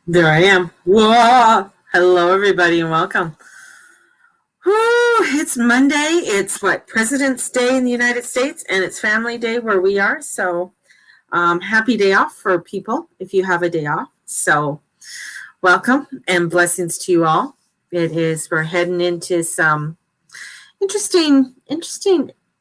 There I am. Whoa! Hello, everybody, and welcome. Whew, it's Monday. It's what, President's Day in the United States, and it's Family Day where we are. So, happy day off for people if you have a day off. So, welcome and blessings to you all. We're heading into some interesting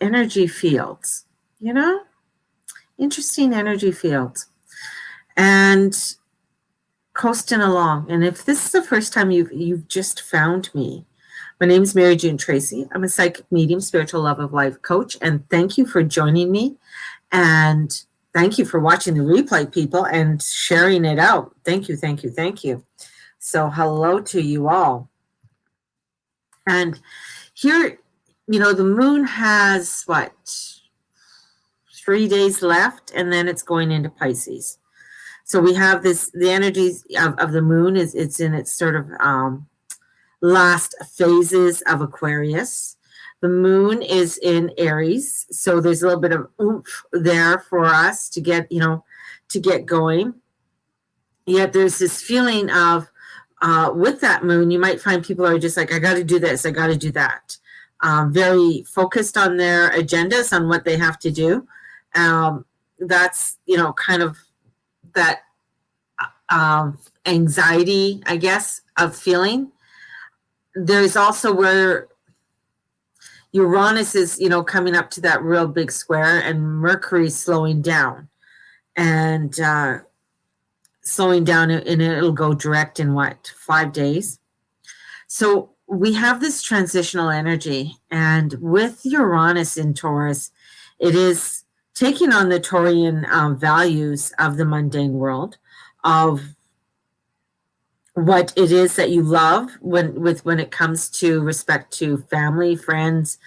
energy fields, you know, interesting energy fields. And coasting along. And if this is the first time you've just found me, my name is Mary June Tracy. I'm a psychic medium, spiritual love of life coach, and thank you for joining me. And thank you for watching the replay, people, and sharing it out. Thank you, thank you, thank you. So hello to you all. And here, the moon has what, 3 days left, and then it's going into Pisces. So we have the energies of the moon it's in its sort of last phases of Aquarius. The moon is in Aries, so there's a little bit of oomph there for us to get going. Yet there's this feeling of with that moon, you might find people are just like, I got to do this, I got to do that. Very focused on their agendas, on what they have to do. That's kind of that anxiety, I guess, of feeling. There's also where Uranus is, coming up to that real big square, and Mercury slowing down, and it'll go direct in what, 5 days. So we have this transitional energy, and with Uranus in Taurus, it is taking on the Taurian values of the mundane world, of what it is that you love when it comes to respect to family, friends,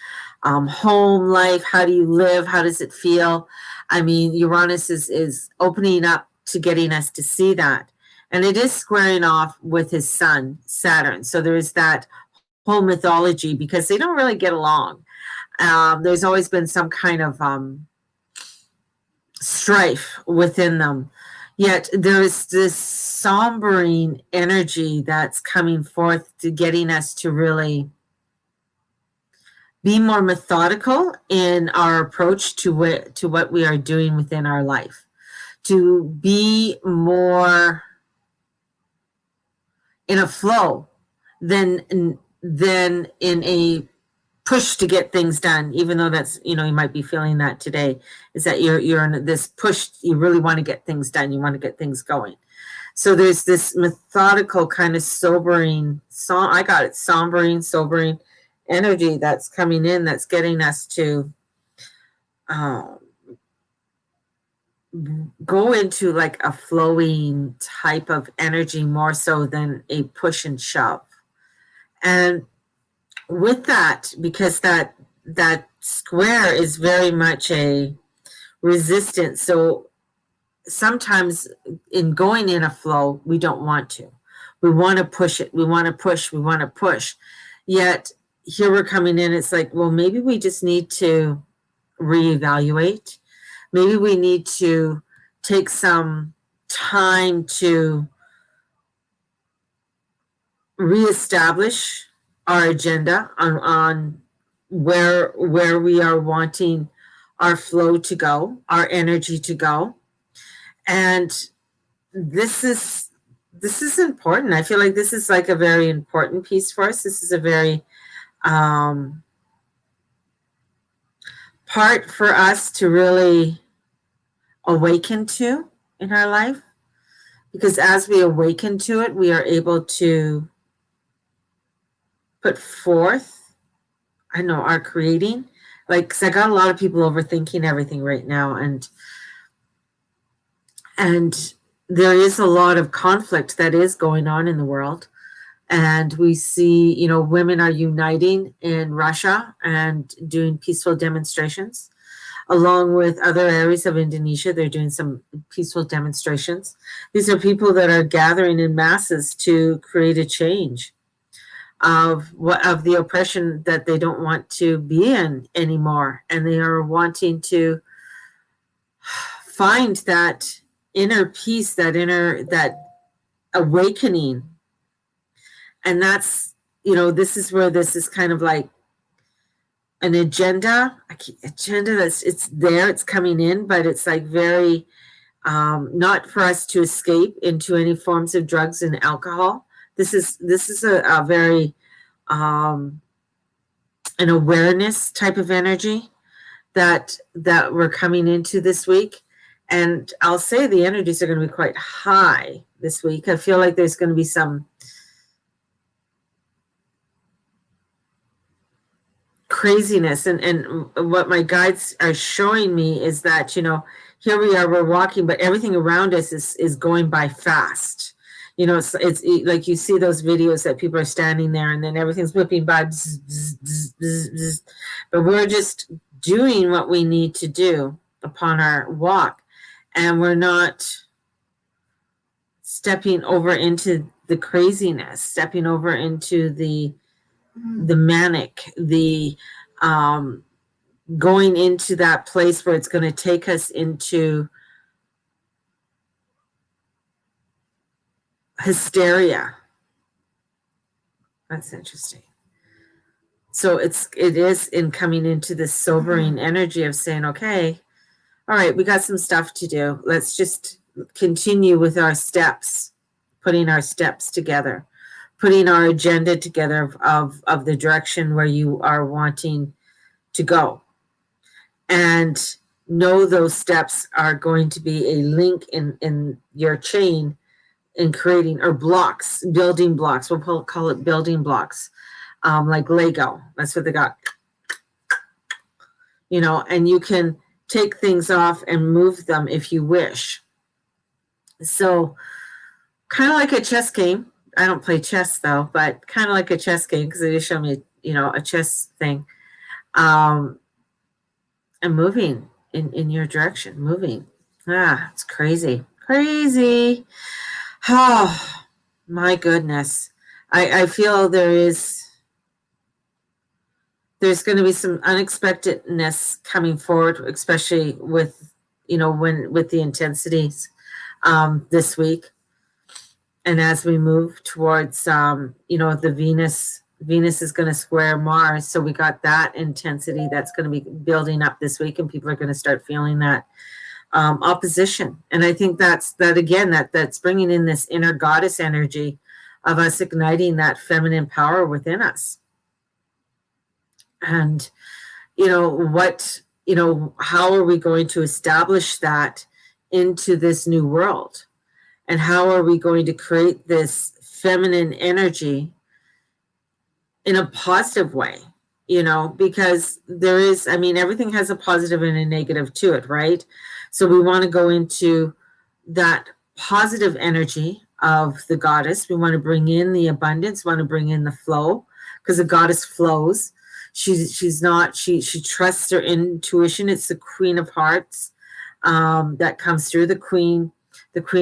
home life. How do you live? How does it feel? I mean, Uranus is opening up to getting us to see that. And it is squaring off with his son, Saturn. So there is that whole mythology, because they don't really get along. There's always been some kind of strife within them. Yet there is this sombering energy that's coming forth to getting us to really be more methodical in our approach to what we are doing within our life, to be more in a flow than in a push to get things done, even though that's, you might be feeling that today, is that you're in this push. You really want to get things done. You want to get things going. So there's this methodical kind of sobering, sobering energy that's coming in, that's getting us to go into like a flowing type of energy, more so than a push and shove. And with that, because that square is very much a resistance, so sometimes in going in a flow, we don't want to. We want to push it. We want to push. We want to push. Yet here we're coming in. It's like, well, maybe we just need to reevaluate. Maybe we need to take some time to reestablish our agenda on where we are wanting our flow to go, our energy to go. And this is important. I feel like this is like a very important piece for us. This is a very part for us to really awaken to in our life, because as we awaken to it, we are able to put forth, our creating. Like, because I got a lot of people overthinking everything right now, and there is a lot of conflict that is going on in the world. And we see, women are uniting in Russia and doing peaceful demonstrations. Along with other areas of Indonesia, they're doing some peaceful demonstrations. These are people that are gathering in masses to create a change of the oppression that they don't want to be in anymore, and they are wanting to find that inner peace, that awakening. And that's, you know, this is where this is kind of like an agenda that's, it's there, it's coming in, but it's like very, not for us to escape into any forms of drugs and alcohol. This is a very, an awareness type of energy that we're coming into this week. And I'll say the energies are going to be quite high this week. I feel like there's going to be some craziness, and what my guides are showing me is that, you know, here we are, we're walking, but everything around us is going by fast. You know, it's like you see those videos that people are standing there and then everything's whipping by, bzz, bzz, bzz, bzz, bzz. But we're just doing what we need to do upon our walk, and we're not stepping over into the craziness, stepping over into the manic, the going into that place where it's going to take us into hysteria. That's interesting. So it is in coming into this sobering energy of saying, okay, all right, we got some stuff to do. Let's just continue with our steps, putting our steps together, putting our agenda together of the direction where you are wanting to go. And know those steps are going to be a link in your chain in creating, or blocks, building blocks. We'll call it building blocks, like Lego. That's what they got. You know, and you can take things off and move them if you wish. So kind of like a chess game. I don't play chess though, but kind of like a chess game, because they just show me, you know, a chess thing. And moving in your direction, moving. It's crazy. Crazy. Oh, my goodness. I feel there's going to be some unexpectedness coming forward, especially with, you know, with the intensities this week. And as we move towards, you know, the Venus is going to square Mars. So we got that intensity that's going to be building up this week, and people are going to start feeling that opposition. And I think that's bringing in this inner goddess energy of us igniting that feminine power within us. And, you know, how are we going to establish that into this new world? And how are we going to create this feminine energy in a positive way? You know, because there is, I mean, everything has a positive and a negative to it, right? So we want to go into that positive energy of the goddess. We want to bring in the abundance, want to bring in the flow, because the goddess flows. She trusts her intuition. It's the Queen of Hearts that comes through, the Queen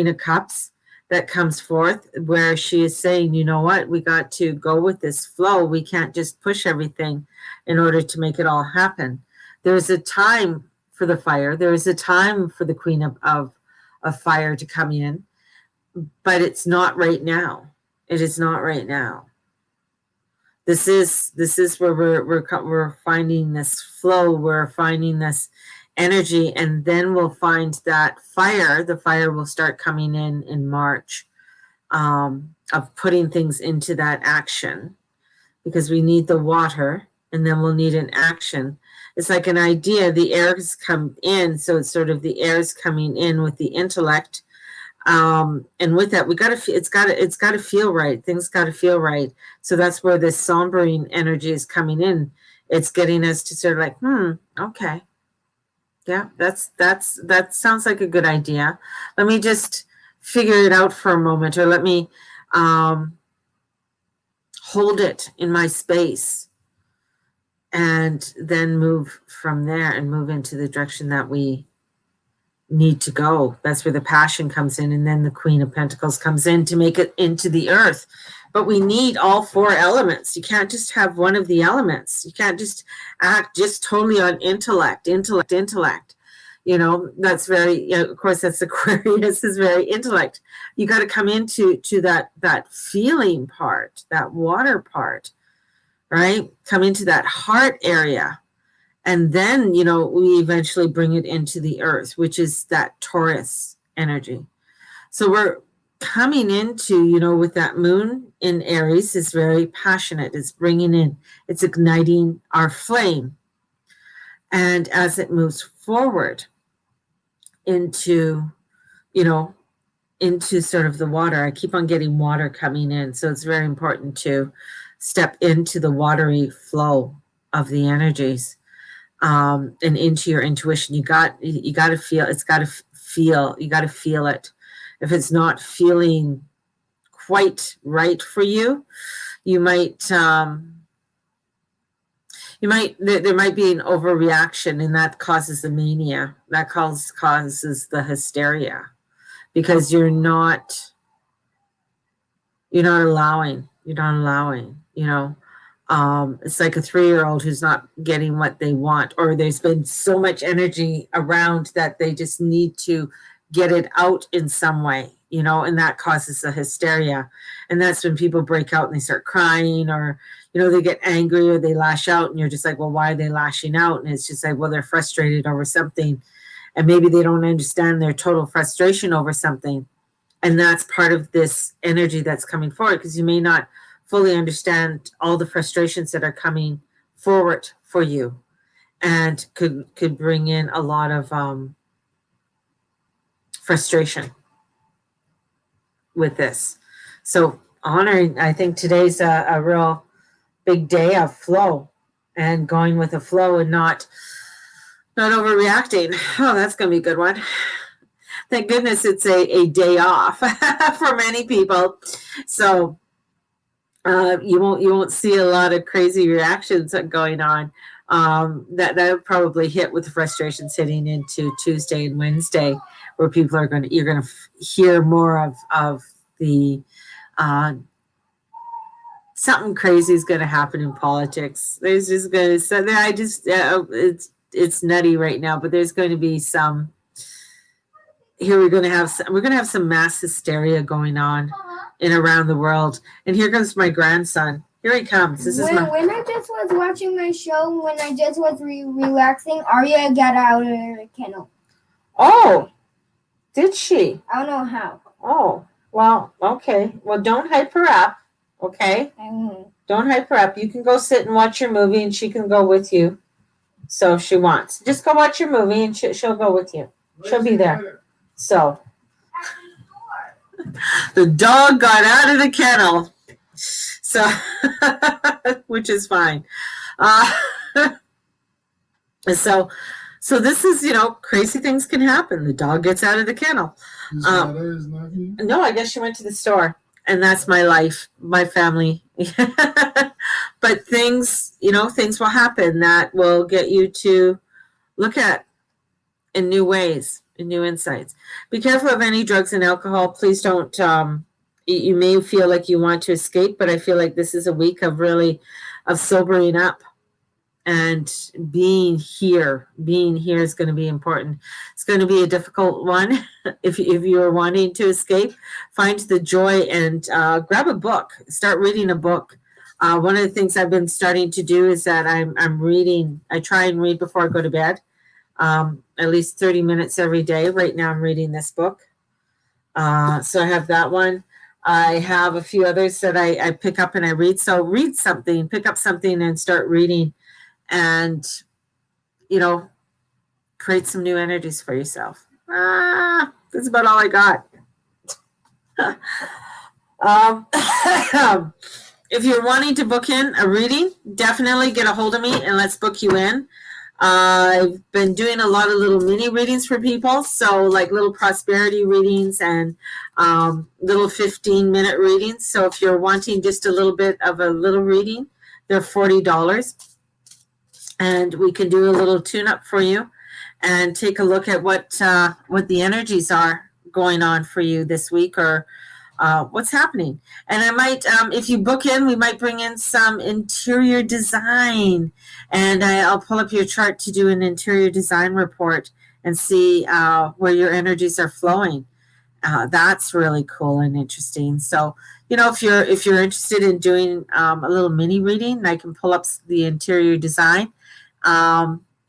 of Cups that comes forth, where she is saying, you know what, we got to go with this flow. We can't just push everything in order to make it all happen. There's a time for the fire. There is a time for the Queen of Fire to come in, but it's not right now. It is not right now. This is where we're finding this flow. We're finding this energy, and then we'll find that fire. The fire will start coming in March, of putting things into that action, because we need the water, and then we'll need an action. It's like an idea. The air's come in, so it's sort of the air's coming in with the intellect, and with that, it's got to feel right. Things got to feel right. So that's where this sombering energy is coming in. It's getting us to sort of like, okay. Yeah, that sounds like a good idea. Let me just figure it out for a moment, or let me hold it in my space, and then move from there and move into the direction that we need to go. That's where the passion comes in, and then the Queen of Pentacles comes in to make it into the earth. But we need all four elements. You can't just have one of the elements. You can't just act just totally on intellect. That's very, of course, that's Aquarius is very intellect. You got to come into that feeling part, that water part, right? Come into that heart area. And then, we eventually bring it into the earth, which is that Taurus energy. So we're coming into, with that moon in Aries is very passionate. It's bringing in, it's igniting our flame. And as it moves forward into, into sort of the water, I keep on getting water coming in. So it's very important to step into the watery flow of the energies. And into your intuition. You got to feel, you got to feel it. If it's not feeling quite right for you, there might be an overreaction, and that causes the mania. That causes the hysteria, because you're not allowing, it's like a 3-year-old who's not getting what they want, or there's been so much energy around that they just need to get it out in some way, and that causes the hysteria. And that's when people break out and they start crying, or, they get angry, or they lash out, and you're just like, well, why are they lashing out? And it's just like, well, they're frustrated over something, and maybe they don't understand their total frustration over something. And that's part of this energy that's coming forward, because you may not fully understand all the frustrations that are coming forward for you, and could bring in a lot of frustration with this. So honoring, I think today's a real big day of flow, and going with the flow, and not overreacting. Oh, that's going to be a good one. Thank goodness it's a day off for many people. So you won't see a lot of crazy reactions going on. That probably hit with the frustrations hitting into Tuesday and Wednesday, where people you're going to hear more of the something crazy is going to happen in politics. There's just going to, it's nutty right now, but there's going to be some. Here we're going to have some mass hysteria going on in around the world. And here comes my grandson. Here he comes. When I just was watching my show, when I just was relaxing, Arya got out of the kennel. Oh, did she? I don't know how. Oh, well, okay. Well, don't hype her up, okay? Don't hype her up. You can go sit and watch your movie, and she can go with you. So if she wants. Just go watch your movie, and she'll go with you. She'll be there. So the dog got out of the kennel, so which is fine. So this is, crazy things can happen. The dog gets out of the kennel. No, I guess she went to the store, and that's my life, my family. But things will happen that will get you to look at in new ways, in new insights. Be careful of any drugs and alcohol. Please don't, you may feel like you want to escape, but I feel like this is a week of sobering up, and being here is going to be important. It's going to be a difficult one. If you're wanting to escape, find the joy, and grab a book, start reading a book. One of the things I've been starting to do is that I'm reading. I try and read before I go to bed. At least 30 minutes every day. Right now I'm reading this book. So I have that one. I have a few others that I pick up and I read. So read something, pick up something and start reading, and, create some new energies for yourself. That's about all I got. If you're wanting to book in a reading, definitely get a hold of me and let's book you in. I've been doing a lot of little mini readings for people, so like little prosperity readings and little 15-minute readings. So if you're wanting just a little bit of a little reading, they're $40, and we can do a little tune-up for you and take a look at what the energies are going on for you this week, or what's happening. And I might, if you book in, we might bring in some interior design, and I'll pull up your chart to do an interior design report and see where your energies are flowing. That's really cool and interesting. So, if you're interested in doing a little mini reading, I can pull up the interior design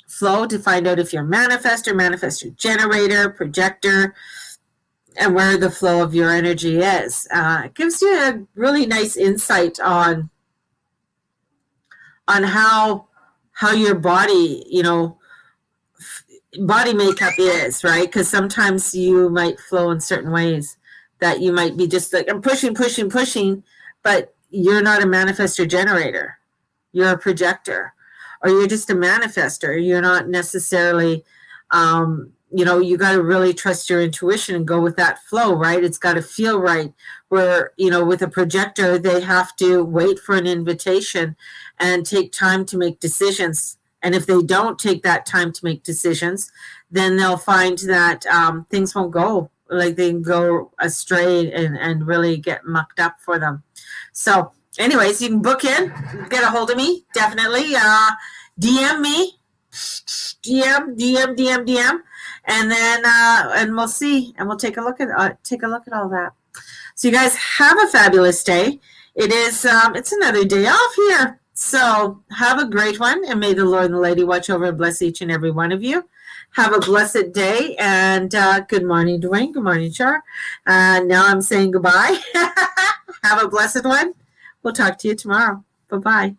flow to find out if you're manifestor generator, projector, and where the flow of your energy is. It gives you a really nice insight on how your body, body makeup is, right? Because sometimes you might flow in certain ways that you might be just like, I'm pushing, but you're not a manifestor generator. You're a projector, or you're just a manifestor. You're not necessarily, you got to really trust your intuition and go with that flow, right? It's got to feel right. Where, with a projector, they have to wait for an invitation and take time to make decisions. And if they don't take that time to make decisions, then they'll find that things won't go, like they can go astray and really get mucked up for them. So anyways, you can book in, get a hold of me, definitely. DM me, DM, and then and we'll see, and we'll take a look at all that. So you guys have a fabulous day. It is it's another day off here. So have a great one, and may the Lord and the Lady watch over and bless each and every one of you. Have a blessed day, and good morning, Dwayne. Good morning, Char. Now I'm saying goodbye. Have a blessed one. We'll talk to you tomorrow. Bye-bye.